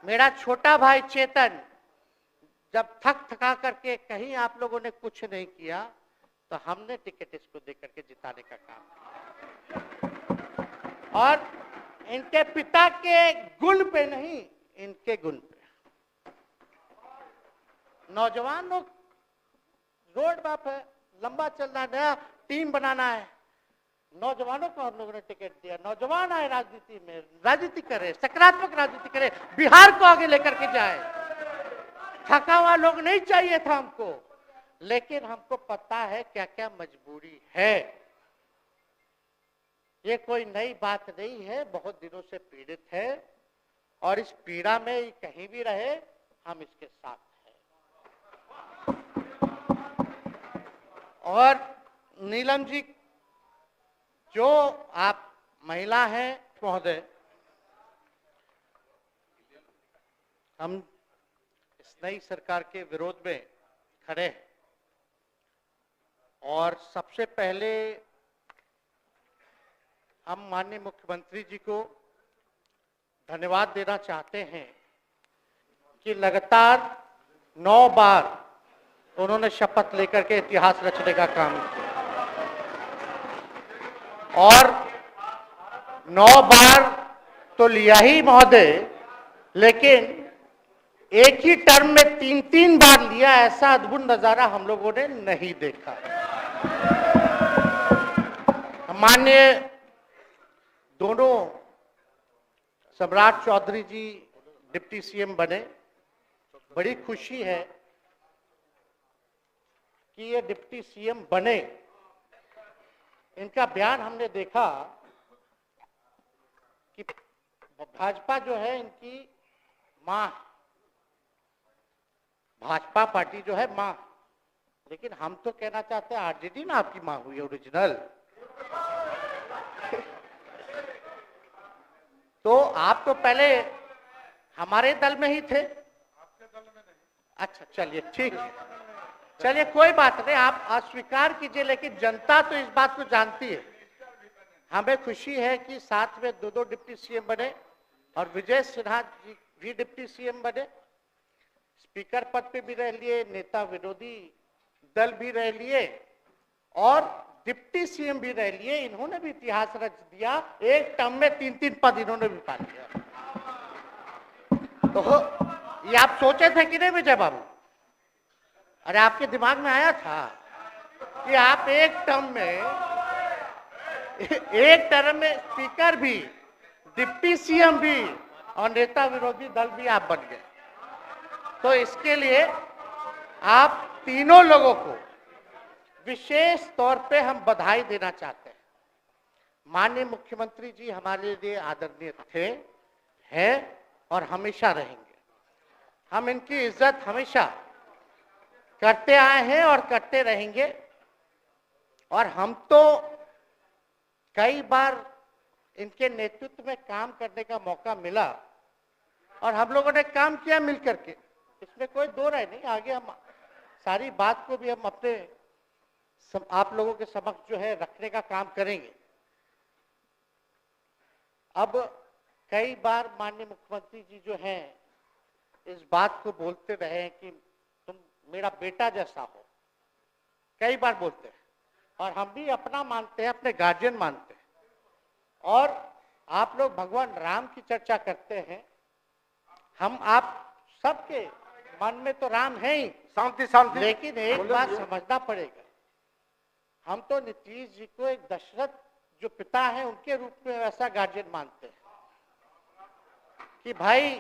मेरा छोटा भाई चेतन जब थक थका करके कहीं आप लोगों ने कुछ नहीं किया तो हमने टिकट इसको देकर के जिताने का काम किया। और इनके पिता के गुण पे नहीं, इनके गुण पे। नौजवान लोग रोड मैप है, लंबा चलना है, नया टीम बनाना है, नौजवानों को हम लोगों ने टिकट दिया। नौजवान आए राजनीति में, राजनीति करे, सकारात्मक राजनीति करे, बिहार को आगे लेकर के जाए। थका हुआ लोग नहीं चाहिए था हमको, लेकिन हमको पता है क्या क्या मजबूरी है। ये कोई नई बात नहीं है, बहुत दिनों से पीड़ित है और इस पीड़ा में कहीं भी रहे हम इसके साथ हैं। और नीलम जी, जो आप महिला हैं महोदय, हम इस नई सरकार के विरोध में खड़े हैं और सबसे पहले हम माननीय मुख्यमंत्री जी को धन्यवाद देना चाहते हैं कि लगातार 9 बार उन्होंने शपथ लेकर के इतिहास रचने का काम किया और 9 बार तो लिया ही महोदय, लेकिन एक ही टर्म में 3-3 बार लिया, ऐसा अद्भुत नजारा हम लोगों ने नहीं देखा। माननीय दोनों सम्राट चौधरी जी डिप्टी सीएम बने, बड़ी खुशी है कि ये डिप्टी सीएम बने। इनका बयान हमने देखा कि भाजपा जो है इनकी मां, भाजपा पार्टी जो है मां, लेकिन हम तो कहना चाहते हैं आरजेडी ना आपकी मां हुई ओरिजिनल। तो आप तो पहले हमारे दल में ही थे। आपके दल में नहीं? अच्छा, चलिए ठीक है, चलिए कोई बात नहीं, आप अस्वीकार कीजिए, लेकिन जनता तो इस बात को जानती है। हमें खुशी है कि साथ में 2 डिप्टी सीएम बने और विजय सिन्हा जी भी डिप्टी सीएम बने, स्पीकर पद पे भी रह लिए, नेता विरोधी दल भी रह लिए और डिप्टी सीएम भी रह लिए। इन्होंने भी इतिहास रच दिया, एक टर्म में 3-3 पद इन्होंने भी पा लिया। तो ये आप सोचे थे कि नहीं विजय बाबू? अरे आपके दिमाग में आया था कि आप एक टर्म में स्पीकर भी, डिप्टी सीएम भी और नेता विरोधी दल भी आप बन गए। तो इसके लिए आप तीनों लोगों को विशेष तौर पे हम बधाई देना चाहते हैं। माननीय मुख्यमंत्री जी हमारे लिए आदरणीय थे, हैं और हमेशा रहेंगे। हम इनकी इज्जत हमेशा करते आए हैं और करते रहेंगे। और हम तो कई बार इनके नेतृत्व में काम करने का मौका मिला और हम लोगों ने काम किया मिलकर के, इसमें कोई दो राय नहीं। आगे हम सारी बात को भी हम अपने आप लोगों के समक्ष जो है रखने का काम करेंगे। अब कई बार माननीय मुख्यमंत्री जी जो हैं इस बात को बोलते रहे हैं कि तुम मेरा बेटा जैसा हो, कई बार बोलते हैं और हम भी अपना मानते हैं, अपने गार्जियन मानते हैं। और आप लोग भगवान राम की चर्चा करते हैं, हम आप सबके मन में तो राम है ही, शांति शांति, लेकिन एक बात समझना पड़ेगा, हम तो नीतीश जी को एक दशरथ जो पिता है उनके रूप में वैसा गार्जियन मानते हैं कि भाई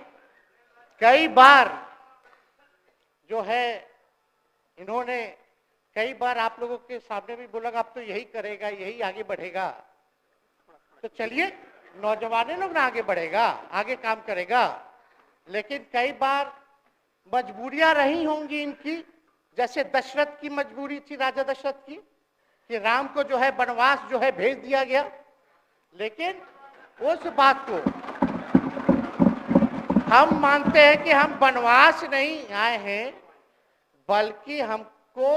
कई बार जो है इन्होंने कई बार आप लोगों के सामने भी बोला अब तो यही करेगा, यही आगे बढ़ेगा। तो चलिए नौजवान लोग ना आगे बढ़ेगा, आगे काम करेगा, लेकिन कई बार मजबूरियां रही होंगी इनकी, जैसे दशरथ की मजबूरी थी, राजा दशरथ की, कि राम को जो है वनवास जो है भेज दिया गया। लेकिन उस बात को हम मानते हैं कि हम वनवास नहीं आए हैं, बल्कि हमको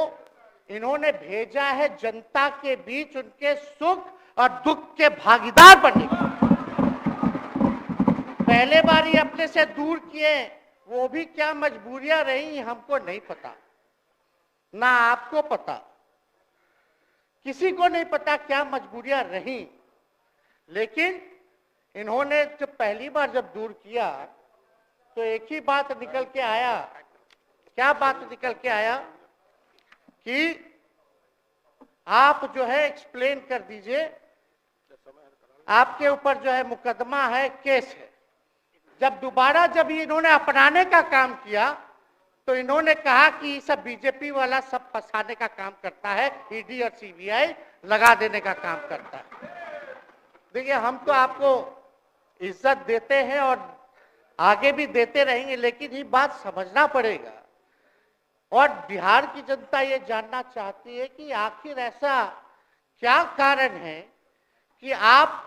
इन्होंने भेजा है जनता के बीच उनके सुख और दुख के भागीदार बनने के। पहले बार ही अपने से दूर किए, वो भी क्या मजबूरियां रही हमको नहीं पता, ना आपको पता, किसी को नहीं पता क्या मजबूरियां रही। लेकिन इन्होंने जब पहली बार जब दूर किया तो एक ही बात निकल के आया। क्या बात निकल के आया कि आप जो है एक्सप्लेन कर दीजिए, आपके ऊपर जो है मुकदमा है, केस है। जब दोबारा जब इन्होंने अपनाने का काम किया तो इन्होंने कहा कि सब बीजेपी वाला सब फंसाने का काम करता है, ईडी और सीबीआई लगा देने का काम करता है। देखिए, हम तो आपको इज्जत देते हैं और आगे भी देते रहेंगे, लेकिन ये बात समझना पड़ेगा। और बिहार की जनता ये जानना चाहती है कि आखिर ऐसा क्या कारण है कि आप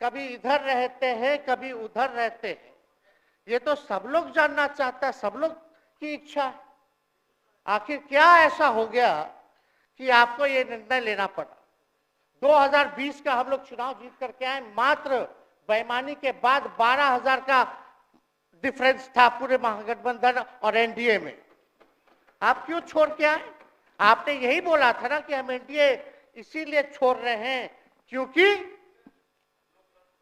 कभी इधर रहते हैं, कभी उधर रहते हैं। ये तो सब लोग जानना चाहता है, सब लोग की इच्छा है। आखिर क्या ऐसा हो गया कि आपको ये निर्णय लेना पड़ा। 2020 का हम लोग चुनाव जीत करके आए, मात्र बेईमानी के बाद 12,000 का डिफरेंस था पूरे महागठबंधन और एनडीए में। आप क्यों छोड़ के आए? आपने यही बोला था ना कि हम एनडीए इसीलिए छोड़ रहे हैं क्योंकि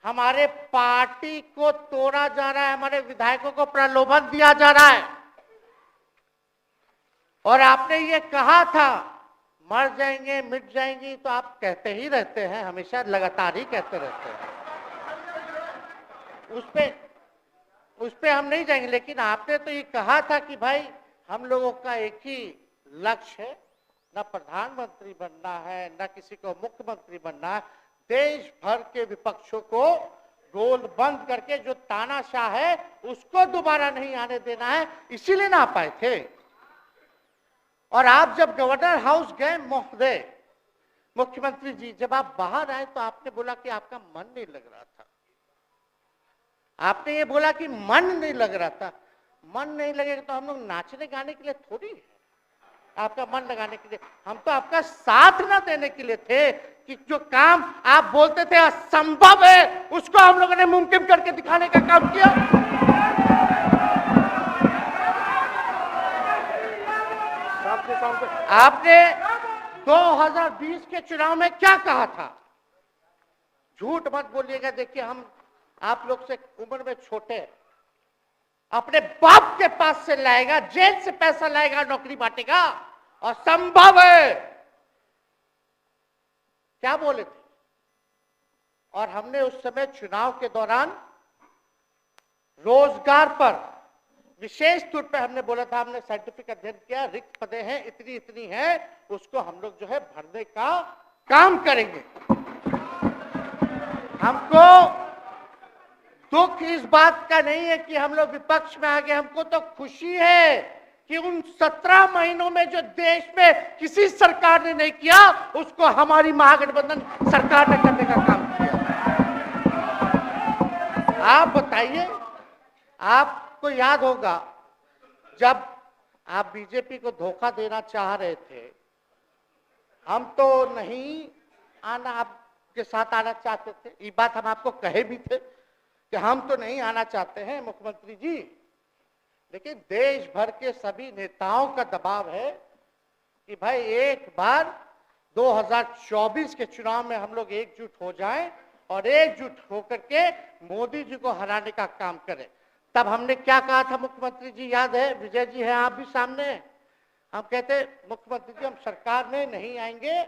हमारे पार्टी को तोड़ा जा रहा है, हमारे विधायकों को प्रलोभन दिया जा रहा है। और आपने ये कहा था मर जाएंगे, मिट जाएंगी, तो आप कहते ही रहते हैं, हमेशा लगातार ही कहते रहते हैं। उस पे हम नहीं जाएंगे, लेकिन आपने तो ये कहा था कि भाई हम लोगों का एक ही लक्ष्य है, न प्रधानमंत्री बनना है, न किसी को मुख्यमंत्री बनना है। देश भर के विपक्षों को गोल बंद करके जो तानाशाह है उसको दोबारा नहीं आने देना है, इसीलिए ना आ पाए थे। और आप जब गवर्नर हाउस गए महोदय, मुख्यमंत्री जी, जब आप बाहर आए तो आपने बोला कि आपका मन नहीं लग रहा था। आपने ये बोला कि मन नहीं लग रहा था। मन नहीं लगेगा तो हम लोग नाचने गाने के लिए थोड़ी है, आपका मन लगाने के लिए। हम तो आपका साथ ना देने के लिए थे कि जो काम आप बोलते थे असंभव है, उसको हम लोगों ने मुमकिन करके दिखाने का काम किया। आपने 2020 के चुनाव में क्या कहा था? झूठ मत बोलिएगा। देखिए, हम आप लोग से उम्र में छोटे, अपने बाप के पास से लाएगा, जेल से पैसा लाएगा, नौकरी बांटेगा, और संभव है, क्या बोले थे। और हमने उस समय चुनाव के दौरान रोजगार पर विशेष तौर पे हमने बोला था, हमने साइंटिफिक अध्ययन किया, रिक्त पदें हैं इतनी इतनी है, उसको हम लोग जो है भरने का काम करेंगे। हमको दुख इस बात का नहीं है कि हम लोग विपक्ष में आ गए, हमको तो खुशी है कि उन 17 महीनों में जो देश में किसी सरकार ने नहीं किया, उसको हमारी महागठबंधन सरकार ने करने का काम किया। आप बताइए, आपको याद होगा जब आप बीजेपी को धोखा देना चाह रहे थे, हम तो नहीं आना, आपके साथ आना चाहते थे। ये बात हम आपको कहे भी थे कि हम तो नहीं आना चाहते हैं मुख्यमंत्री जी, लेकिन देश भर के सभी नेताओं का दबाव है कि भाई एक बार 2024 के चुनाव में हम लोग एकजुट हो जाएं और एकजुट होकर के मोदी जी को हराने का काम करें। तब हमने क्या कहा था मुख्यमंत्री जी, याद है? विजय जी हैं आप भी सामने। हम कहते मुख्यमंत्री जी, हम सरकार में नहीं आएंगे,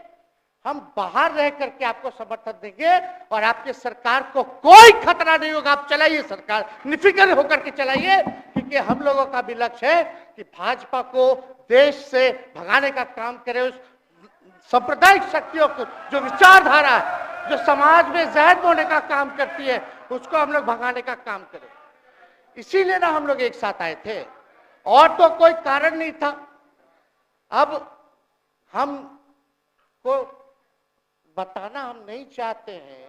हम बाहर रह करके आपको समर्थन देंगे और आपके सरकार को कोई खतरा नहीं होगा, आप चलाइए सरकार, निफिक्र होकर के चलाइए, क्योंकि हम लोगों का भी लक्ष्य है कि भाजपा को देश से भगाने का काम करे। उस सांप्रदायिक शक्तियों को, जो विचारधारा है, जो समाज में जहर बोने का काम करती है, उसको हम लोग भगाने का काम करें। इसीलिए ना हम लोग एक साथ आए थे, और तो कोई कारण नहीं था। अब हम को बताना हम नहीं चाहते हैं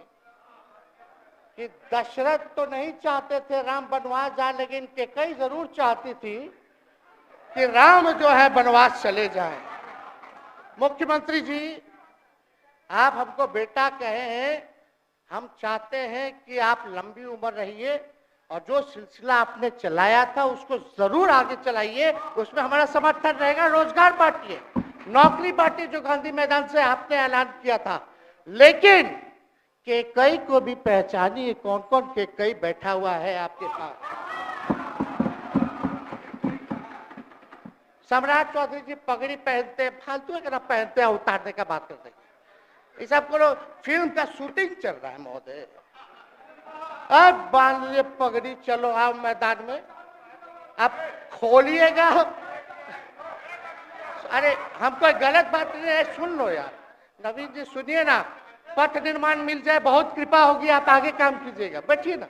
कि दशरथ तो नहीं चाहते थे राम वनवास जाए, लेकिन कैकेयी जरूर चाहती थी कि राम जो है वनवास चले जाएं। मुख्यमंत्री जी, आप हमको बेटा कहे हैं, हम चाहते हैं कि आप लंबी उम्र रहिए और जो सिलसिला आपने चलाया था उसको जरूर आगे चलाइए, उसमें हमारा समर्थन रहेगा। रोजगार बांटिए, नौकरी बांटिए, जो गांधी मैदान से आपने ऐलान किया था। लेकिन केकई को भी पहचानिए, कौन कौन केकई बैठा हुआ है आपके पास। सम्राट चौधरी जी पगड़ी पहनते हैं, फालतू है पहनते हैं, उतारने का बात करते हैं। ये सब करो, फिल्म का शूटिंग चल रहा है महोदय। अब बांध लिए पगड़ी, चलो आओ मैदान में, अब खोलिएगा। अरे हम कोई गलत बात नहीं है, सुन लो यार। नवीन जी सुनिए ना, पथ निर्माण मिल जाए, बहुत कृपा होगी, आप आगे काम कीजिएगा। बैठिए ना,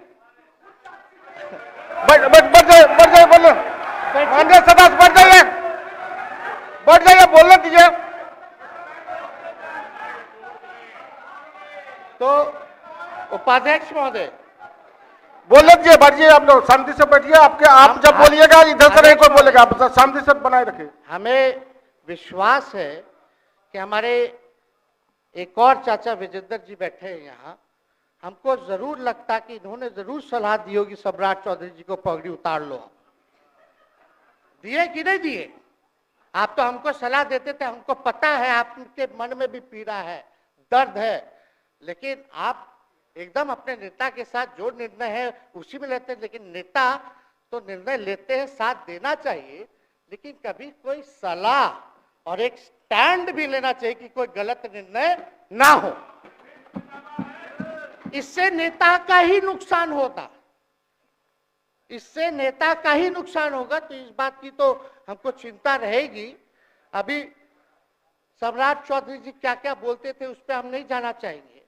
बढ़ जाइए, बोलो, सदास बढ़ जाइए, बोलने दीजिए। तो उपाध्यक्ष महोदय बोलने दीजिए, बैठिए, आप लोग शांति से बैठिए। आप जब बोलिएगा इधर से नहीं कोई बोलेगा, आप शांति से बनाए रखिए। हमें विश्वास है कि हमारे एक और चाचा विजेंद्र जी बैठे हैं यहाँ, हमको जरूर लगता कि इन्होंने जरूर सलाह दी होगी सम्राट चौधरी जी को पगड़ी उतार लो। दिए कि नहीं दिए? आप तो हमको सलाह देते थे, हमको पता है आपके मन में भी पीड़ा है, दर्द है, लेकिन आप एकदम अपने नेता के साथ जो निर्णय है उसी में लेते हैं। लेकिन नेता तो निर्णय लेते हैं, साथ देना चाहिए, लेकिन कभी कोई सलाह और एक स्टैंड भी लेना चाहिए कि कोई गलत निर्णय ना हो। इससे नेता का ही नुकसान होता, इससे नेता का ही नुकसान होगा। तो इस बात की तो हमको चिंता रहेगी। अभी सम्राट चौधरी जी क्या क्या बोलते थे उस पर हम नहीं जाना चाहेंगे,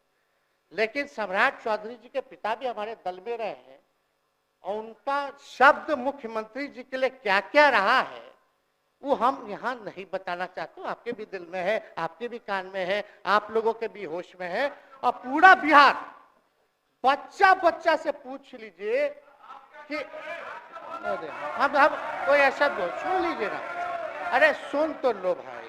लेकिन सम्राट चौधरी जी के पिता भी हमारे दल में रहे हैं और उनका शब्द मुख्यमंत्री जी के लिए क्या क्या रहा है वो हम यहाँ नहीं बताना चाहते। आपके भी दिल में है, आपके भी कान में है, आप लोगों के भी होश में है, और पूरा बिहार बच्चा बच्चा से पूछ लीजिए कि हम कोई ऐसा सुन लीजिए ना, अरे सुन तो लो भाई।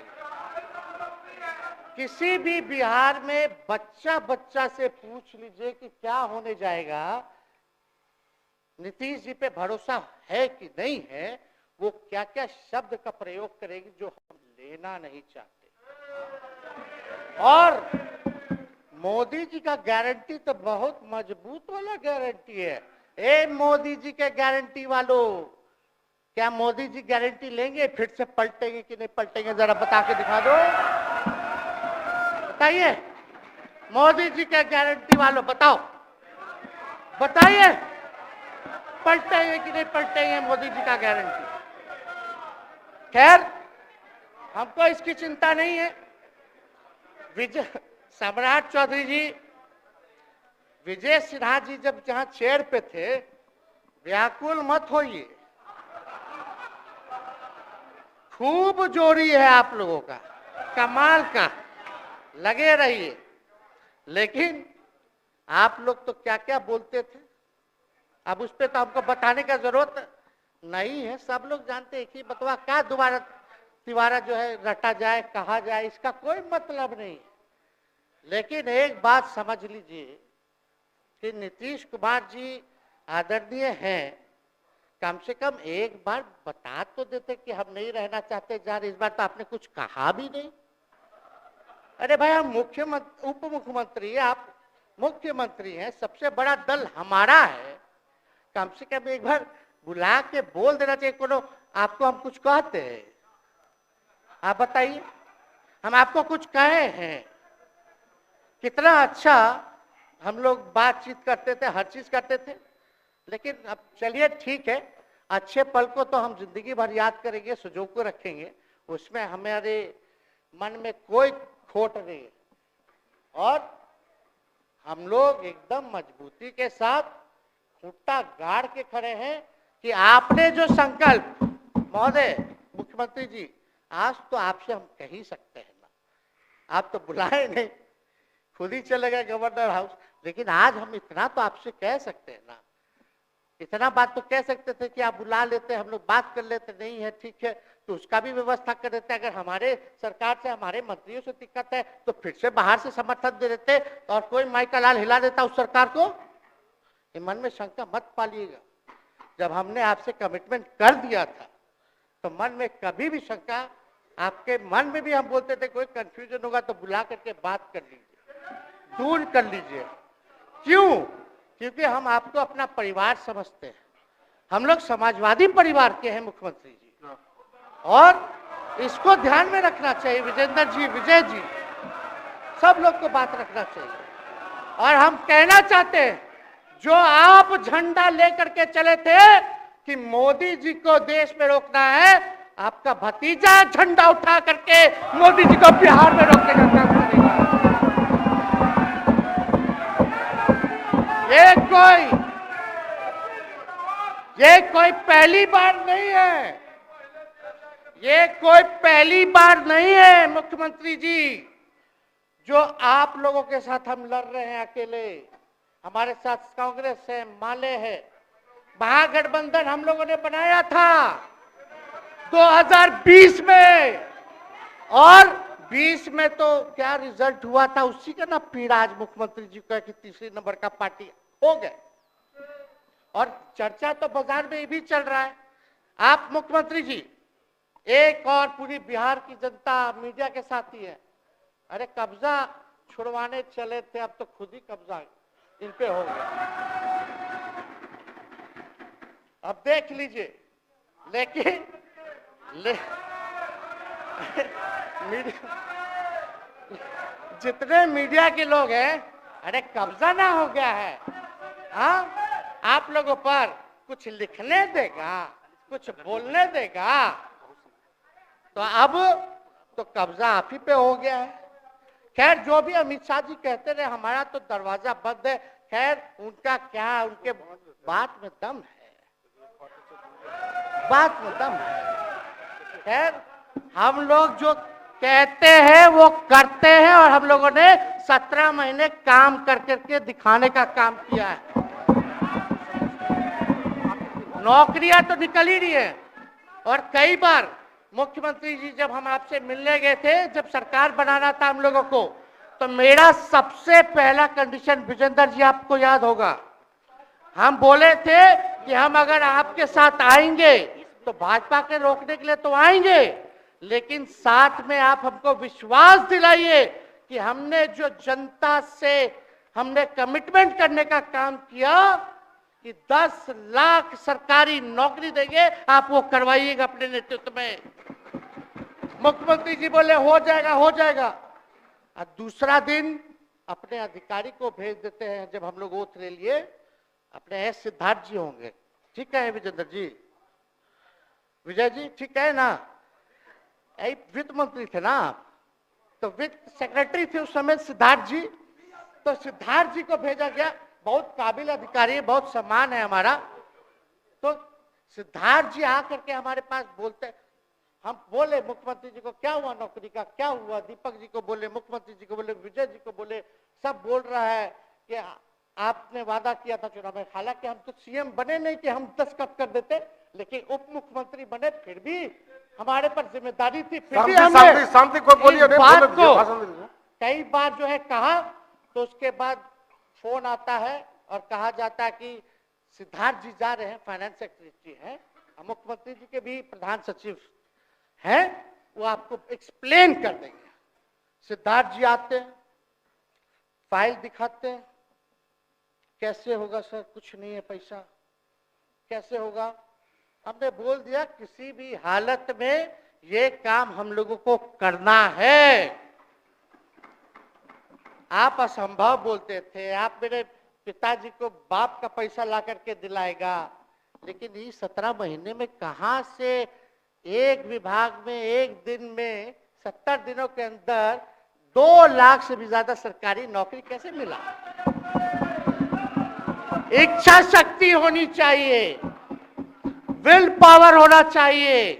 किसी भी बिहार में बच्चा बच्चा से पूछ लीजिए कि क्या होने जाएगा, नीतीश जी पे भरोसा है कि नहीं है, वो क्या क्या शब्द का प्रयोग करेगी जो हम लेना नहीं चाहते। और मोदी जी का गारंटी तो बहुत मजबूत वाला गारंटी है। ए मोदी जी के गारंटी वालों, क्या मोदी जी गारंटी लेंगे फिर से पलटेंगे कि नहीं पलटेंगे? जरा बता के दिखा दो, बताइए। मोदी जी के गारंटी वालों बताओ, बताइए पलटेंगे कि नहीं पलटेंगे मोदी जी का गारंटी? खैर हमको इसकी चिंता नहीं है। सम्राट चौधरी जी, विजय सिन्हा जी जब जहां चेयर पे थे, व्याकुल मत होइए, खूब जोड़ी है आप लोगों का, कमाल का, लगे रहिए। लेकिन आप लोग तो क्या क्या बोलते थे, अब उस पर तो हमको बताने का जरूरत नहीं है, सब लोग जानते हैं कि बतवा क्या दोबारा तिवारा जो है रटा जाए, कहा जाए, इसका कोई मतलब नहीं। लेकिन एक बात समझ लीजिए कि नीतीश कुमार जी आदरणीय हैं, कम से कम एक बार बता तो देते कि हम नहीं रहना चाहते जा रहे। इस बार तो आपने कुछ कहा भी नहीं। अरे भाई हम मुख्यमंत्री, उप मुख्यमंत्री, आप मुख्यमंत्री हैं, सबसे बड़ा दल हमारा है, कम से कम एक बार बुला के बोल देना चाहिए। कोनो आपको हम कुछ कहते हैं? आप बताइए, हम आपको कुछ कहे हैं? कितना अच्छा हम लोग बातचीत करते थे, हर चीज करते थे। लेकिन अब चलिए ठीक है, अच्छे पल को तो हम जिंदगी भर याद करेंगे, सुजो को रखेंगे, उसमें हमारे मन में कोई खोट नहीं है। और हम लोग एकदम मजबूती के साथ खूंटा गाड़ के खड़े हैं कि आपने जो संकल्प, महोदय मुख्यमंत्री जी, आज तो आपसे हम कह ही सकते हैं ना, आप तो बुलाए नहीं, खुद ही चले गए गवर्नर हाउस, लेकिन आज हम इतना तो आपसे कह सकते हैं ना, इतना बात तो कह सकते थे कि आप बुला लेते, हम लोग बात कर लेते। नहीं है ठीक है, तो उसका भी व्यवस्था कर देते। अगर हमारे सरकार से, हमारे मंत्रियों से दिक्कत है तो फिर से बाहर से समर्थन दे देते और कोई माई का लाल हिला देता उस सरकार को। मन में शंका मत पालिएगा, जब हमने आपसे कमिटमेंट कर दिया था तो मन में कभी भी शंका, आपके मन में भी हम बोलते थे कोई कंफ्यूजन होगा तो बुला करके बात कर लीजिए, दूर कर लीजिए। क्यों? क्योंकि हम आपको अपना परिवार समझते हैं। हम लोग समाजवादी परिवार के हैं मुख्यमंत्री जी, और इसको ध्यान में रखना चाहिए। विजेंद्र जी, विजय जी, सब लोग को बात रखना चाहिए। और हम कहना चाहते हैं, जो आप झंडा लेकर के चले थे कि मोदी जी को देश में रोकना है, आपका भतीजा झंडा उठा करके मोदी जी को बिहार में रोकने का काम करेगा। ये कोई पहली बार नहीं है, ये कोई पहली बार नहीं है मुख्यमंत्री जी, जो आप लोगों के साथ हम लड़ रहे हैं अकेले। हमारे साथ कांग्रेस है, माले है, महागठबंधन हम लोगों ने बनाया था 2020 में, और 20 में तो क्या रिजल्ट हुआ था उसी का ना पीड़ा आज मुख्यमंत्री जी का कि तीसरे नंबर का पार्टी हो गए। और चर्चा तो बाजार में ये भी चल रहा है। आप मुख्यमंत्री जी, एक और पूरी बिहार की जनता मीडिया के साथ ही है। अरे कब्जा छुड़वाने चले थे, अब तो खुद ही कब्जा इन पे हो गया। अब देख लीजिए, लेकिन जितने मीडिया के लोग हैं, अरे कब्जा ना हो गया है, हाँ, आप लोगों पर कुछ लिखने देगा, कुछ बोलने देगा, तो अब तो कब्जा आप ही पे हो गया है। खैर, जो भी अमित शाह जी कहते रहे, हमारा तो दरवाजा बंद है। खैर, उनका क्या, उनके बात में दम है, बात में दम है। खैर, हम लोग जो कहते हैं वो करते हैं, और हम लोगों ने 17 महीने काम कर करके दिखाने का काम किया है। नौकरियां तो निकल ही रही है। और कई बार मुख्यमंत्री जी, जब हम आपसे मिलने गए थे, जब सरकार बनाना था हम लोगों को, तो मेरा सबसे पहला कंडीशन, विजेंद्र जी आपको याद होगा, हम बोले थे कि हम अगर आपके साथ आएंगे तो भाजपा के रोकने के लिए तो आएंगे, लेकिन साथ में आप हमको विश्वास दिलाइए कि हमने जो जनता से हमने कमिटमेंट करने का काम किया कि 10 लाख सरकारी नौकरी देंगे, आप वो करवाइएगा अपने नेतृत्व में। मुख्यमंत्री जी बोले हो जाएगा, हो जाएगा। और दूसरा दिन अपने अधिकारी को भेज देते हैं, जब हम लोग ओथ ले लिए, अपने एस सिद्धार्थ जी होंगे, ठीक है विजेंद्र जी, विजय जी, ठीक है ना, वित्त मंत्री थे ना, तो वित्त सेक्रेटरी थे उस समय सिद्धार्थ जी, तो सिद्धार्थ जी को भेजा गया। बहुत काबिल अधिकारी है, बहुत सम्मान है हमारा। तो सिद्धार्थ जी आकर के हमारे पास बोलते, हम बोले मुख्यमंत्री जी को क्या हुआ नौकरी का, क्या हुआ, दीपक जी को बोले, मुख्यमंत्री जी को बोले, विजय जी को बोले, सब बोल रहा है कि आपने वादा किया था चुनाव में। हालांकि हम तो सीएम बने नहीं कि हम दस्तखत कर देते, लेकिन उप मुख्यमंत्री बने, फिर भी हमारे पर जिम्मेदारी थी, फिर भी हमने शांति को बोलिए, बात को कई बार जो है कहा। तो उसके बाद फोन आता है और कहा जाता है कि सिद्धार्थ जी जा रहे हैं, फाइनेंस सेक्रेटरी हैं, मुख्यमंत्री जी के भी प्रधान सचिव हैं, वो आपको एक्सप्लेन कर देंगे। सिद्धार्थ जी आते हैं, फाइल दिखाते हैं, कैसे होगा सर, कुछ नहीं है पैसा, कैसे होगा। हमने बोल दिया किसी भी हालत में ये काम हम लोगों को करना है। आप असंभव बोलते थे, आप मेरे पिताजी को बाप का पैसा ला करके दिलाएगा, लेकिन ये 17 महीने में कहां से एक विभाग में एक दिन में 70 दिनों के अंदर 2 लाख से भी ज्यादा सरकारी नौकरी कैसे मिला। इच्छा शक्ति होनी चाहिए, विल पावर होना चाहिए।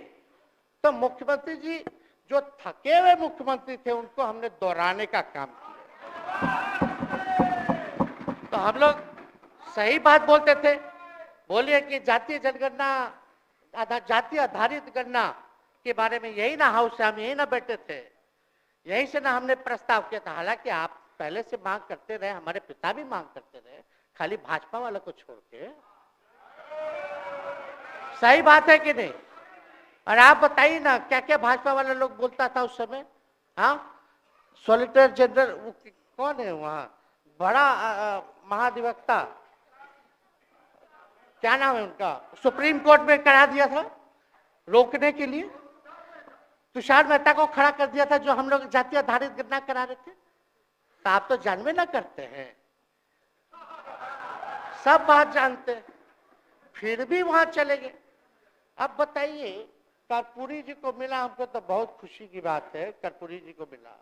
तो मुख्यमंत्री जी जो थके हुए मुख्यमंत्री थे उनको हमने दोहराने का काम किया। तो हम लोग सही बात बोलते थे, बोलिए कि जातीय जनगणना, जाति आधारित गणना के बारे में यही ना हाउस से हम यही ना बैठे थे, यहीं से ना हमने प्रस्ताव किया था। हालांकि आप पहले से मांग करते रहे, हमारे पिता भी मांग करते रहे, खाली भाजपा वाला को छोड़ के। सही बात है कि नहीं? और आप बताइए ना क्या क्या भाजपा वाले लोग बोलता था उस समय। हाँ, सॉलिसिटर जनरल कौन है वहां, बड़ा महाधिवक्ता, क्या नाम है उनका, सुप्रीम कोर्ट में करा दिया था रोकने के लिए, तुषार मेहता को खड़ा कर दिया था जो हम लोग जातीय आधारित गणना करा रहे थे। तो आप तो जानवे ना करते हैं, सब बात जानते हैं, फिर भी वहां चले गए। अब बताइए, कर्पूरी जी को मिला, हमको तो बहुत खुशी की बात है, कर्पूरी जी को मिला।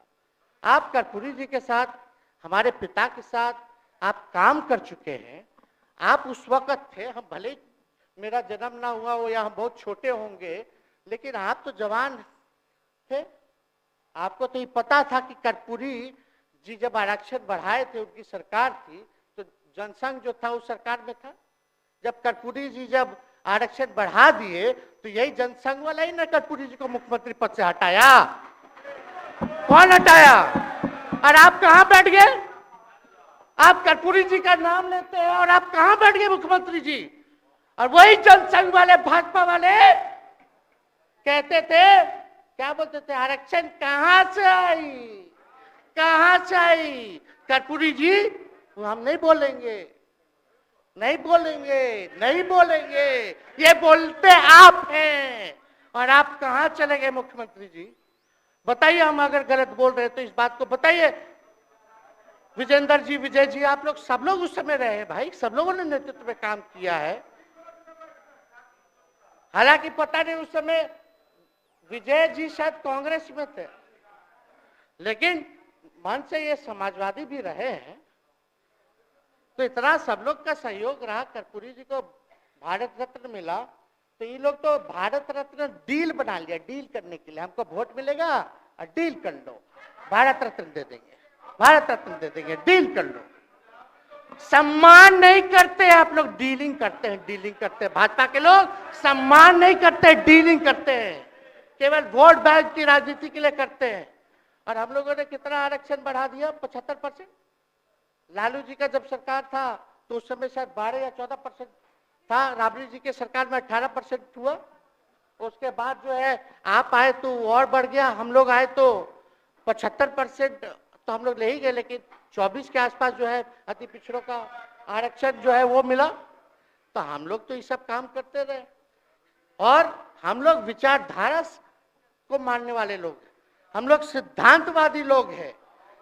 आप कर्पूरी जी के साथ, हमारे पिता के साथ आप काम कर चुके हैं। आप उस वक्त थे, हम भले ही मेरा जन्म ना हुआ हो या हम बहुत छोटे होंगे, लेकिन आप तो जवान थे। आपको तो ये पता था कि कर्पूरी जी जब आरक्षण बढ़ाए थे, उनकी सरकार थी, तो जनसंघ जो था उस सरकार में था। जब कर्पूरी जी जब आरक्षण बढ़ा दिए तो यही जनसंघ वाला ही ना कर्पूरी जी को मुख्यमंत्री पद से हटाया। कौन हटाया? और आप कहां बैठ गए? आप कर्पूरी जी का नाम लेते हैं और आप कहां बैठ गए मुख्यमंत्री जी? और वही जनसंघ वाले, भाजपा वाले कहते थे, क्या बोलते थे, आरक्षण कहां से आई, कहां से आई? कर्पूरी जी, हम नहीं बोलेंगे, नहीं बोलेंगे, नहीं बोलेंगे, ये बोलते आप हैं। और आप कहां चले गए मुख्यमंत्री जी? बताइए, हम अगर गलत बोल रहे तो इस बात को बताइए। विजेंद्र जी, विजय जी, आप लोग सब लोग उस समय रहे हैं भाई, सब लोगों ने नेतृत्व में काम किया है। हालांकि पता नहीं उस समय विजय जी शायद कांग्रेस में थे, लेकिन मन से ये समाजवादी भी रहे हैं। तो इतना सब लोग का सहयोग रहा, कर्पूरी जी को भारत रत्न मिला, तो ये लोग तो भारत रत्न डील बना लिया, डील करने के लिए, हमको वोट मिलेगा और डील कर लो, भारत रत्न दे देंगे, भारत रत्न दे देंगे, डील कर लो। सम्मान नहीं करते आप लोग, डीलिंग करते हैं, डीलिंग करते हैं। भाजपा के लोग सम्मान नहीं करते, डीलिंग करते हैं, केवल वोट बैंक की राजनीति के लिए करते हैं। और हम लोगों ने कितना आरक्षण बढ़ा दिया, 75%। लालू जी का जब सरकार था तो उस समय शायद 12 या 14% था, राबड़ी जी के सरकार में 18% हुआ। उसके बाद जो है आप आए तो और बढ़ गया, हम लोग आए तो 75% तो हम लोग ले ही गए, लेकिन 24 के आसपास जो है अति पिछड़ों का आरक्षण जो है वो मिला। तो हम लोग तो ये सब काम करते रहे, और हम लोग विचारधारा को मानने वाले लोग हैं, हम लोग सिद्धांतवादी लोग हैं।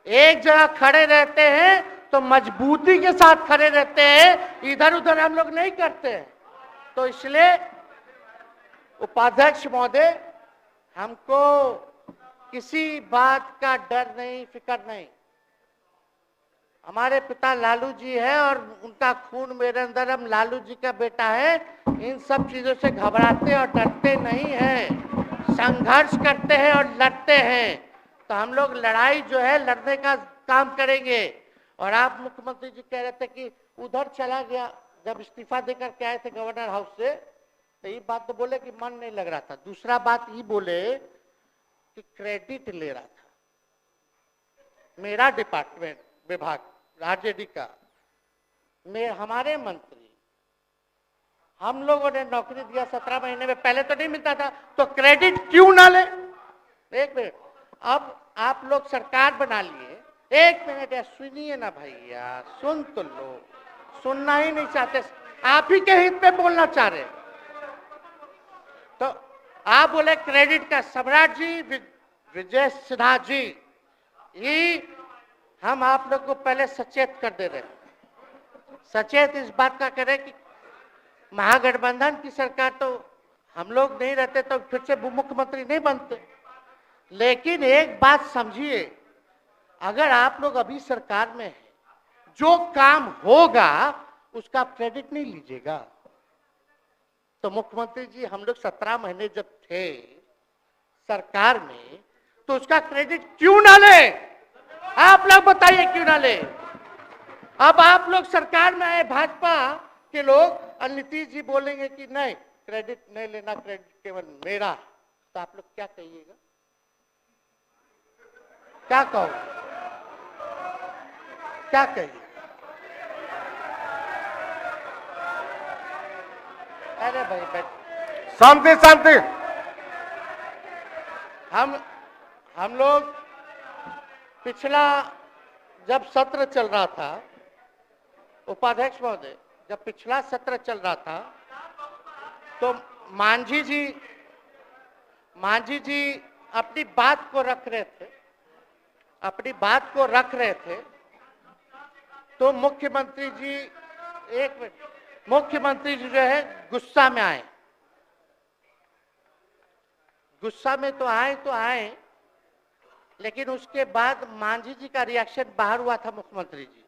एक जगह खड़े रहते हैं तो मजबूती के साथ खड़े रहते हैं, इधर उधर हम लोग नहीं करते हैं। तो इसलिए उपाध्यक्ष महोदय, हमको किसी बात का डर नहीं, फिक्र नहीं। हमारे पिता लालू जी है और उनका खून मेरे अंदर, हम लालू जी का बेटा है। इन सब चीजों से घबराते और डरते नहीं हैं, संघर्ष करते हैं और लड़ते हैं। तो हम लोग लड़ाई जो है लड़ने का काम करेंगे। और आप मुख्यमंत्री जी कह रहे थे कि उधर चला गया, जब इस्तीफा देकर के आए थे गवर्नर हाउस से, तो ये बात तो बोले कि मन नहीं लग रहा था। दूसरा बात ये बोले कि क्रेडिट ले रहा था, मेरा डिपार्टमेंट विभाग आरजेडी का, हमारे मंत्री, हम लोगों ने नौकरी दिया 17 महीने में, पहले तो नहीं मिलता था, तो क्रेडिट क्यों ना ले? एक मिनट, अब आप लोग सरकार बना लिए, एक मिनट यार सुनिए ना भैया, सुन तो लो, सुनना ही नहीं चाहते, आप ही के हित में बोलना चाह रहे। तो आप बोले क्रेडिट का, सम्राट जी, विजय सिन्हा जी, ये हम आप लोग को पहले सचेत कर दे रहे, सचेत इस बात का करें कि महागठबंधन की सरकार तो हम लोग नहीं रहते तो फिर से मुख्यमंत्री नहीं बनते। लेकिन एक बात समझिए, अगर आप लोग अभी सरकार में हैं, जो काम होगा उसका क्रेडिट नहीं लीजिएगा। तो मुख्यमंत्री जी, हम लोग 17 महीने जब थे सरकार में, तो उसका क्रेडिट क्यों ना ले? आप लोग बताइए क्यों ना ले? अब आप लोग सरकार में आए भाजपा के लोग, और नीतीश जी बोलेंगे कि नहीं क्रेडिट नहीं लेना, क्रेडिट केवल मेरा, तो आप लोग क्या कहिएगा? क्या कहो, क्या कहिए? अरे भाई बैठ, शांति शांति। हम लोग पिछला जब सत्र चल रहा था, उपाध्यक्ष महोदय, जब पिछला सत्र चल रहा था तो मांझी जी अपनी बात को रख रहे थे, तो मुख्यमंत्री जी, एक मिनट, मुख्यमंत्री जी जो है गुस्सा में आए। गुस्सा में तो आए, लेकिन उसके बाद मांझी जी का रिएक्शन बाहर हुआ था। मुख्यमंत्री जी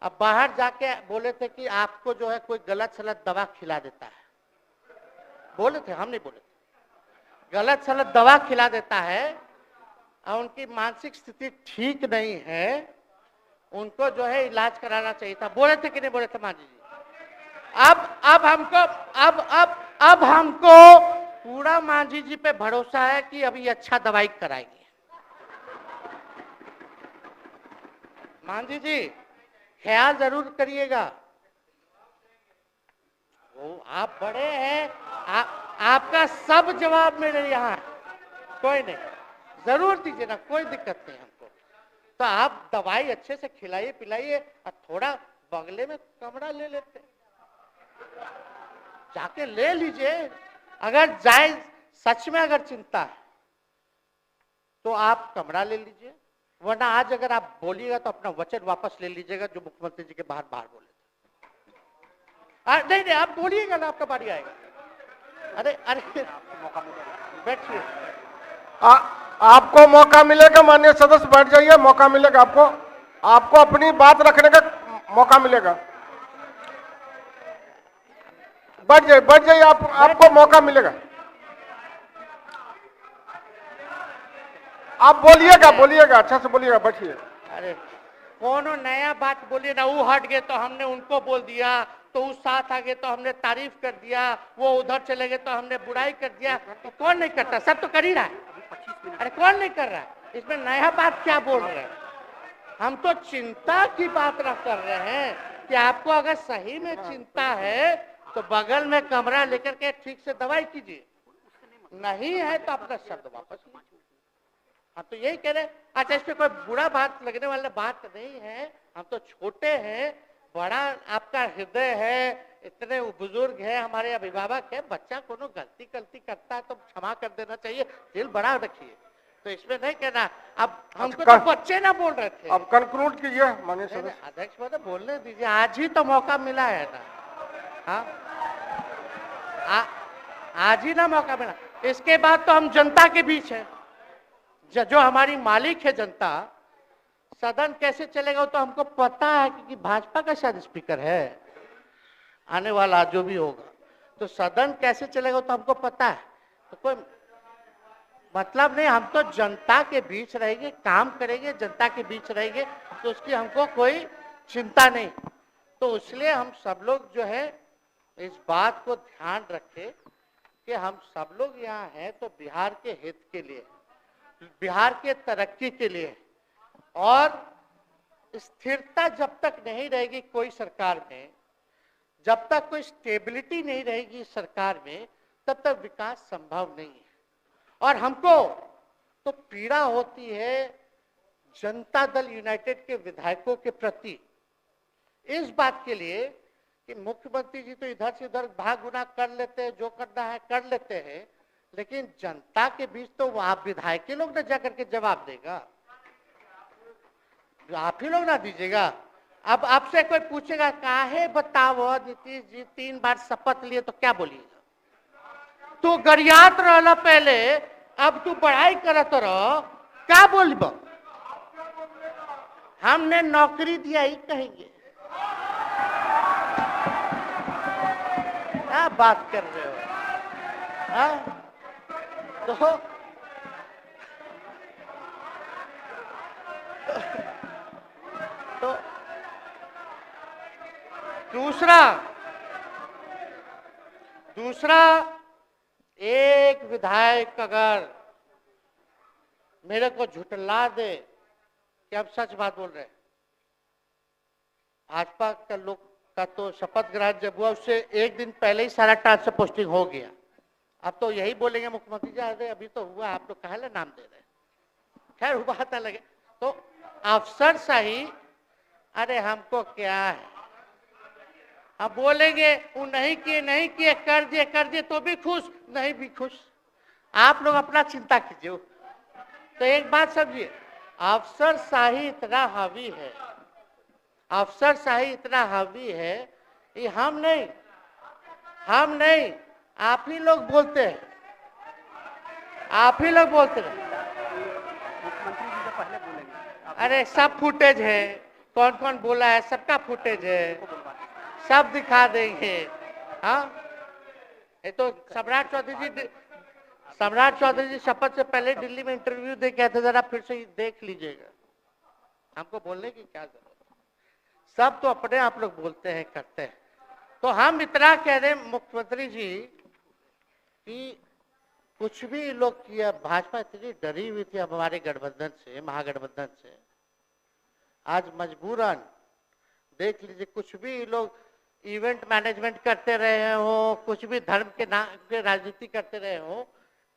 अब बाहर जाके बोले थे कि आपको जो है कोई गलत सलत दवा खिला देता है, बोले थे, हम नहीं बोले थे, गलत सलत दवा खिला देता है और उनकी मानसिक स्थिति ठीक नहीं है, उनको जो है इलाज कराना चाहिए था। बोले थे कि नहीं बोले थे मांझी जी? अब हमको पूरा मांझी जी पे भरोसा है कि अभी अच्छा दवाई कराएंगे। मांझी जी ख्याल जरूर करिएगा, वो आप बड़े हैं, आपका सब जवाब मेरे यहाँ है, कोई नहीं, जरूर दीजिए ना, कोई दिक्कत नहीं हमको। तो आप दवाई अच्छे से खिलाइए पिलाइए और थोड़ा बगले में कमरा ले लेते, जाके ले लीजिए। अगर जाए सच में अगर चिंता है तो आप कमरा ले लीजिए, वरना आज अगर आप बोलिएगा तो अपना वचन वापस ले लीजिएगा जो मुख्यमंत्री जी के बाहर बोले थे। नहीं, आप बोलिएगा ना, आपका बारी आएगा। अरे मौका मिलेगा, बैठिए। आपको मौका मिलेगा, माननीय सदस्य बैठ जाइए, मौका मिलेगा आपको अपनी बात रखने का मौका मिलेगा। बैठ जाइए, आपको मौका मिलेगा। आप बोलिएगा, अच्छा से बोलिएगा, बैठिए। अरे कोनो नया बात बोलिए ना, वो हट गए तो हमने उनको बोल दिया, तो उस साथ आ गए तो हमने तारीफ कर दिया, वो उधर चले गए तो हमने बुराई कर दिया। तो कौन नहीं करता? सब तो कर ही रहा है। अरे कौन नहीं कर रहा है? इसमें नया बात क्या बोल रहे हैं? हम तो चिंता की बात कर रहे हैं कि आपको अगर सही में चिंता है तो बगल में कमरा लेकर के ठीक से दवाई कीजिए, नहीं है तो अपना शब्द वापस लीजिए। हम तो यही कह रहे हैं। अच्छा, इसमें कोई बुरा बात लगने वाला बात नहीं है, हम तो छोटे हैं, बड़ा आपका हृदय है, इतने बुजुर्ग है, हमारे अभिभावक है, बच्चा कोनो गलती करता है तो क्षमा कर देना चाहिए, दिल बड़ा रखिए, तो इसमें नहीं कहना। अब हमको तो बच्चे ना बोल रहे थे। अब कंक्लूड कीजिए माननीय सदस्य। अध्यक्ष महोदय बोलने दीजिए, आज ही तो मौका मिला है ना। हाँ, आज ही ना मौका मिला, इसके बाद तो हम जनता के बीच है, जो हमारी मालिक है जनता। सदन कैसे चलेगा तो हमको पता है, क्योंकि भाजपा का शायद स्पीकर है आने वाला जो भी होगा, तो सदन कैसे चलेगा तो हमको पता है। तो कोई मतलब नहीं, हम तो जनता के बीच रहेंगे, काम करेंगे, जनता के बीच रहेंगे, तो उसकी हमको कोई चिंता नहीं। तो इसलिए हम सब लोग जो है इस बात को ध्यान रखें कि हम सब लोग यहाँ हैं तो बिहार के हित के लिए, बिहार के तरक्की के लिए, और स्थिरता जब तक नहीं रहेगी कोई सरकार में, जब तक कोई स्टेबिलिटी नहीं रहेगी सरकार में, तब तक विकास संभव नहीं है। और हमको तो पीड़ा होती है जनता दल यूनाइटेड के विधायकों के प्रति, इस बात के लिए कि मुख्यमंत्री जी तो इधर से उधर भाग गुना कर लेते हैं, जो करना है कर लेते हैं, लेकिन जनता के बीच तो वहां विधायक के लोग ना जाकर के जवाब देगा, आप ही लोग ना दीजिएगा। अब आपसे कोई पूछेगा काहे बताओ नीतीश जी 3 बार शपथ लिए, तो क्या बोलिएगा? तू गरियात रहला पहले, अब तू पढ़ाई करत रह, क्या बोलब? हमने नौकरी दिया ही कहेंगे। क्या बात कर रहे हो? हाँ? तो दूसरा एक विधायक अगर मेरे को झुठला दे कि अब सच बात बोल रहे, भाजपा का लोग का तो शपथ ग्रहण जब हुआ उससे एक दिन पहले ही सारा ट्रांसफर पोस्टिंग हो गया, अब तो यही बोलेंगे मुख्यमंत्री जी, अरे अभी तो हुआ, आप लोग काहे नाम दे रहे हैं। खैर वो बात अलग है। तो अफसरशाही, अरे हमको क्या है, अब बोलेंगे वो नहीं किए कर दिए तो भी खुश, नहीं भी खुश। आप लोग अपना चिंता कीजिए। तो एक बात समझिए, अफसरशाही इतना हावी है, अफसरशाही इतना हावी है, ये हम नहीं आप ही लोग बोलते हैं, आप ही लोग बोलते हैं। मुख्यमंत्री जी तो पहले बोलेंगे। अरे सब फुटेज है, कौन कौन बोला है सबका फुटेज है, सब दिखा देंगे। हाँ, ये तो सम्राट चौधरी जी शपथ से पहले दिल्ली में इंटरव्यू दे के आए थे, जरा फिर से देख लीजिएगा, हमको बोलने की क्या जरूरत है। सब तो अपने आप लोग बोलते हैं करते हैं। तो हम इतना कह रहे मुख्यमंत्री जी कि कुछ भी लोग किया, भाजपा इतनी डरी हुई थी हमारे गठबंधन से, महागठबंधन से, आज मजबूरन देख लीजिए, कुछ भी लोग इवेंट मैनेजमेंट करते रहे हो, कुछ भी धर्म के नाम पे राजनीति करते रहे हो,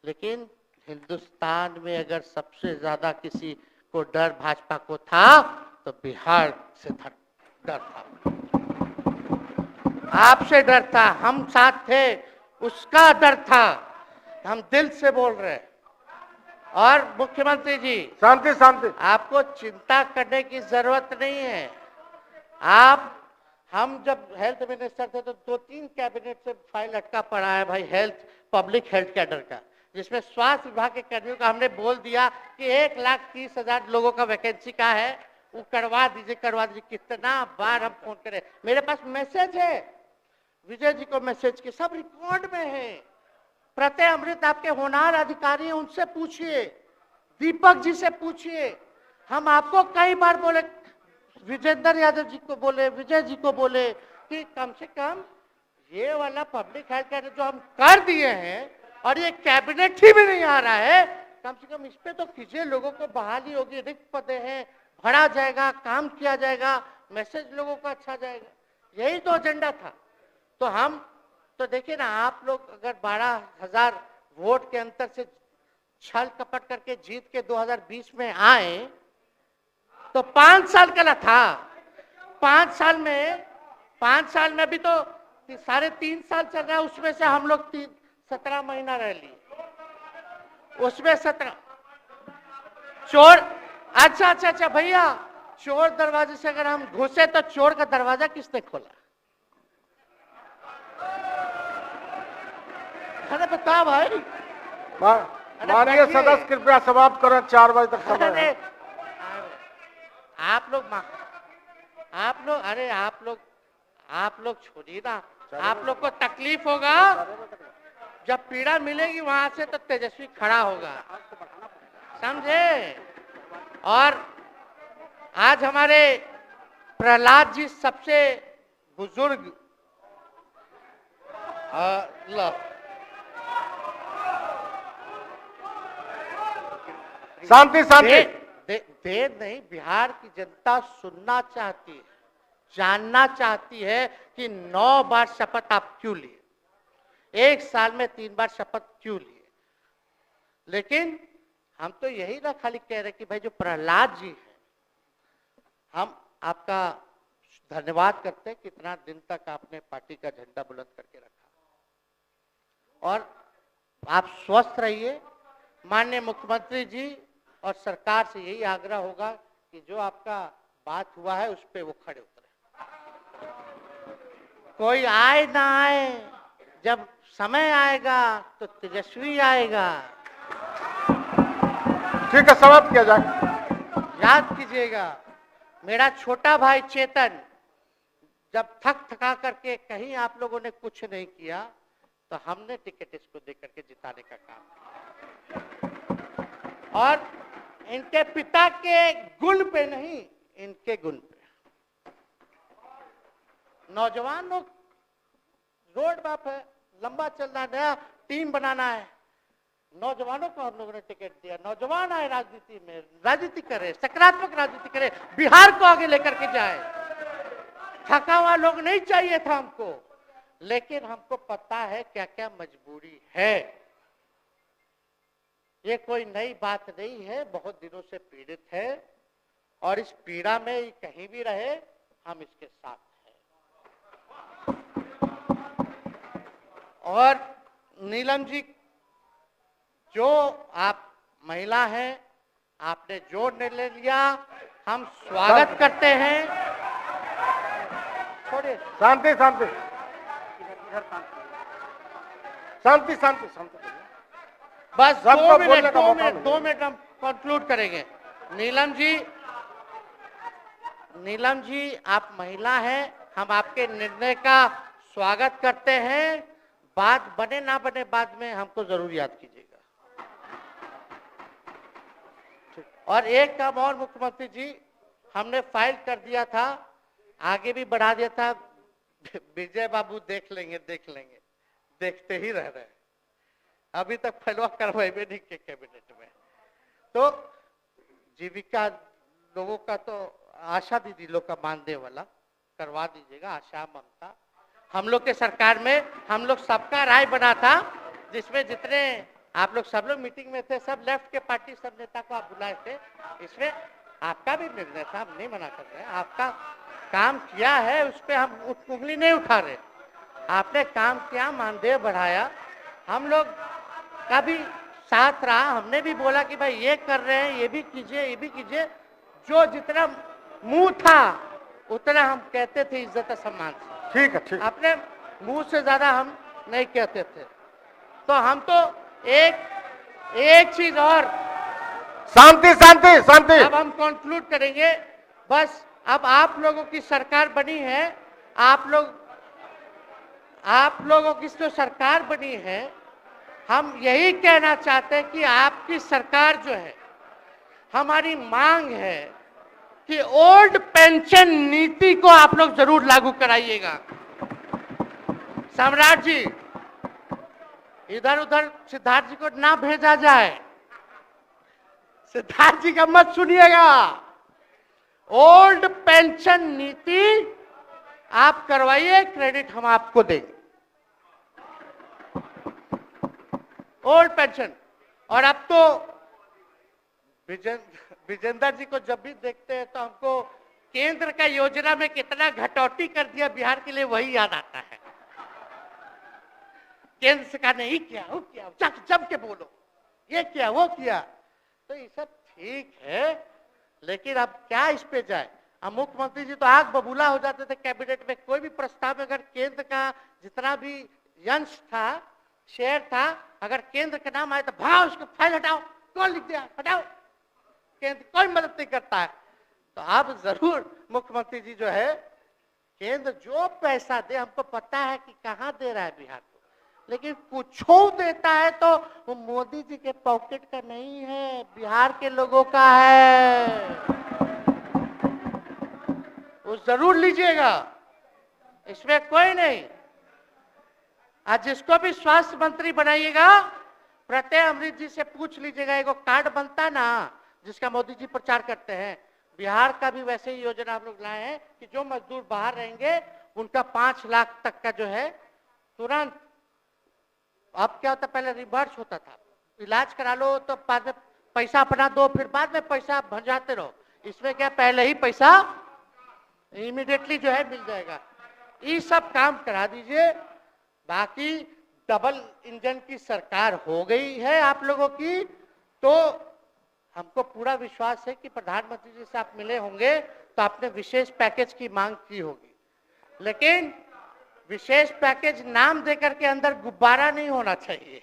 लेकिन हिंदुस्तान में अगर सबसे ज्यादा किसी को डर भाजपा को था तो बिहार से डर था, आपसे डर था, हम साथ थे, उसका डर था। हम दिल से बोल रहे हैं। और मुख्यमंत्री जी, शांति शांति, आपको चिंता करने की जरूरत नहीं है। हम जब हेल्थ मिनिस्टर थे तो 2-3 कैबिनेट से फाइल अटका पड़ा है भाई, हेल्थ, पब्लिक हेल्थ कैडर का, जिसमें स्वास्थ्य विभाग के कर्मियों का हमने बोल दिया कि 1,30,000 लोगों का वैकेंसी का है, वो करवा दीजिए। कितना बार हम फोन करें, मेरे पास मैसेज है, विजय जी को मैसेज के सब रिकॉर्ड में है। प्रत्यय अमृत आपके होनार अधिकारी हैं, उनसे पूछिए, दीपक जी से पूछिए। हम आपको कई बार बोले, विजेंद्र यादव जी को बोले, विजय जी को बोले कि कम से कम ये वाला पब्लिक हेल्थ केयर जो हम कर दिए हैं और ये कैबिनेट ही भी नहीं आ रहा है, कम से कम इस पे तो कीजिए, लोगों को बहाली होगी, रिक्त पदे हैं, भरा जाएगा, काम किया जाएगा, मैसेज लोगों का अच्छा जाएगा। यही तो एजेंडा था। तो हम तो देखिए ना, आप लोग अगर 12,000 वोट के अंतर से छल कपट करके जीत के 2020 में आए तो 5 साल का ना था, 5 साल में अभी तो 3.5 साल चल रहा है, उसमें से हम लोग 17 महीना रह लिए, उसमें 17 चोर। अच्छा भैया, चोर दरवाजे से अगर हम घुसे तो चोर का दरवाजा किसने खोला? अरे बता भाई। माननीय सदस्य कृपया समाप्त करें, 4 बजे तक समय है। आप लोग छोड़िए ना, आप लोग को तकलीफ होगा, जब पीड़ा मिलेगी वहां से तो तेजस्वी खड़ा होगा, समझे। और आज हमारे प्रहलाद जी सबसे बुजुर्ग शांति शांति, देर नहीं, बिहार की जनता सुनना चाहती है, जानना चाहती है कि 9 बार शपथ आप क्यों लिए, 1 साल में 3 बार शपथ क्यों लिए। लेकिन हम तो यही ना खाली कह रहे कि भाई जो प्रहलाद जी हैं, हम आपका धन्यवाद करते हैं, कितना दिन तक आपने पार्टी का झंडा बुलंद करके रखा। और आप स्वस्थ रहिए। माननीय मुख्यमंत्री जी और सरकार से यही आग्रह होगा कि जो आपका बात हुआ है उस पे वो खड़े उतरे, कोई आए ना आए, जब समय आएगा तो तेजस्वी आएगा। ठीक है, समाप्त किया जाए। याद कीजिएगा, मेरा छोटा भाई चेतन जब थका करके कहीं आप लोगों ने कुछ नहीं किया तो हमने टिकट इसको देकर के जिताने का काम किया। और इनके पिता के गुण पे नहीं, इनके गुण पे। नौजवान लोग, रोड मैप है, लंबा चलना है, नया टीम बनाना है, नौजवानों को हम लोगों ने टिकट दिया। नौजवान आए राजनीति में, राजनीति करे, सकारात्मक राजनीति करे, बिहार को आगे लेकर के जाए। थका हुआ लोग नहीं चाहिए था हमको, लेकिन हमको पता है क्या क्या मजबूरी है। ये कोई नई बात नहीं है, बहुत दिनों से पीड़ित है और इस पीड़ा में ये कहीं भी रहे हम इसके साथ हैं। और नीलम जी, जो आप महिला हैं, आपने जो निर्णय लिया हम स्वागत करते हैं। छोड़िए, शांति शांति इधर शांति शांति शांति। बस सबको बोलने का मौका 2 मिनट हम कंक्लूड करेंगे। नीलम जी आप महिला हैं, हम आपके निर्णय का स्वागत करते हैं। बात बने ना बने बाद में हमको जरूर याद कीजिएगा। और एक काम और मुख्यमंत्री जी, हमने फाइल कर दिया था, आगे भी बढ़ा दिया था। विजय बाबू देख लेंगे, देखते ही रह रहे हैं। अभी तक फैलवा करवाए भी नहीं के कैबिनेट में। तो जीविका लोगों का तो आशा दीदी लोग का मानदेय वाला करवा दीजिएगा। आशा, ममता, हम लोग के सरकार में हम लोग सबका राय बना था, जिसमें जितने आप लोग सब लोग मीटिंग में थे, सब लेफ्ट के पार्टी सब नेता को आप बुलाए थे। इसमें आपका भी निर्णय था, हम नहीं मना कर रहे हैं। आपका काम किया है, उस पर हम उंगली नहीं उठा रहे। आपने काम किया, मानदेय बढ़ाया, हम लोग का भी साथ रहा। हमने भी बोला कि भाई ये कर रहे हैं, ये भी कीजिए। जो जितना मुंह था उतना हम कहते थे इज्जत और सम्मान से। ठीक है, ठीक। अपने मुंह से ज्यादा हम नहीं कहते थे। तो हम तो एक चीज और, शांति शांति शांति। अब हम कंक्लूड करेंगे। बस अब आप लोगों की सरकार बनी है, आप लोगों की जो सरकार बनी है, हम यही कहना चाहते हैं कि आपकी सरकार जो है, हमारी मांग है कि ओल्ड पेंशन नीति को आप लोग जरूर लागू कराइएगा। सम्राट जी, इधर उधर सिद्धार्थ जी को ना भेजा जाए। सिद्धार्थ जी का मत सुनिएगा। ओल्ड पेंशन नीति आप करवाइए, क्रेडिट हम आपको देंगे। Old pension. और अब तो विजेंद्र जी को जब भी देखते हैं तो हमको केंद्र का योजना में कितना घटौती कर दिया बिहार के लिए, वही याद आता है। केंद्र सरकार ने ये किया, वो किया, जम के बोलो, ये किया, वो किया। तो ये सब ठीक है, लेकिन अब क्या इस पे जाए। अब मुख्यमंत्री जी तो आग बबूला हो जाते थे कैबिनेट में। कोई भी प्रस्ताव में अगर केंद्र का जितना भी अंश था, शेयर था, अगर केंद्र का नाम आए तो भाव उसको फाइल हटाओ, कौन लिख दिया, हटाओ। केंद्र कोई मदद नहीं करता है। तो आप जरूर मुख्यमंत्री जी जो है, केंद्र जो पैसा दे, हमको पता है कि कहां दे रहा है बिहार को, लेकिन कुछ देता है तो वो मोदी जी के पॉकेट का नहीं है, बिहार के लोगों का है। वो जरूर लीजिएगा, इसमें कोई नहीं। आज जिसको भी स्वास्थ्य मंत्री बनाइएगा, प्रत्यय अमृत जी से पूछ लीजिएगा। एगो कार्ड बनता ना, जिसका मोदी जी प्रचार करते हैं, बिहार का भी वैसे ही योजना हम लोग लाए हैं कि जो मजदूर बाहर रहेंगे उनका 5 लाख तक का जो है तुरंत। अब क्या होता, पहले रिवर्स होता था, इलाज करा लो तो बाद में पैसा अपना दो, फिर बाद में पैसा भंजाते रहो। इसमें क्या, पहले ही पैसा इमीडिएटली जो है मिल जाएगा। ये सब काम करा दीजिए। बाकी डबल इंजन की सरकार हो गई है आप लोगों की, तो हमको पूरा विश्वास है कि प्रधानमंत्री जी से आप मिले होंगे तो आपने विशेष पैकेज की मांग की होगी, लेकिन विशेष पैकेज नाम देकर के अंदर गुब्बारा नहीं होना चाहिए।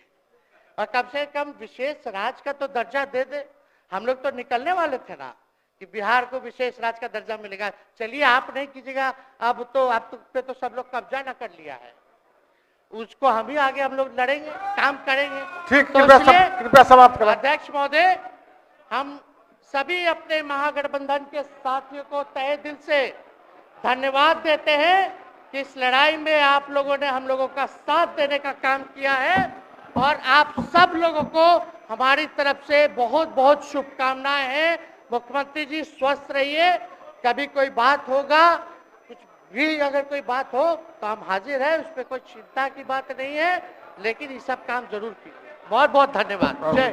और कम से कम विशेष राज्य का तो दर्जा दे दे। हम लोग तो निकलने वाले थे ना कि बिहार को विशेष राज्य का दर्जा मिलेगा। चलिए आप नहीं कीजिएगा, अब तो आप पे तो सब लोग कब्जा न कर लिया है, उसको हम ही आगे हम लोग लड़ेंगे, काम करेंगे। ठीक, तो कृपया समाप्त करें। अध्यक्ष महोदय, हम सभी अपने महागठबंधन के साथियों को तहे दिल से धन्यवाद देते हैं कि इस लड़ाई में आप लोगों ने हम लोगों का साथ देने का काम किया है। और आप सब लोगों को हमारी तरफ से बहुत बहुत शुभकामनाएं हैं। मुख्यमंत्री जी स्वस्थ रहिए। कभी कोई बात होगा, कुछ भी अगर कोई बात हो तो हम हाजिर हैं, उस पर कोई चिंता की बात नहीं है, लेकिन ये सब काम जरूर कीजिए। बहुत बहुत धन्यवाद। जय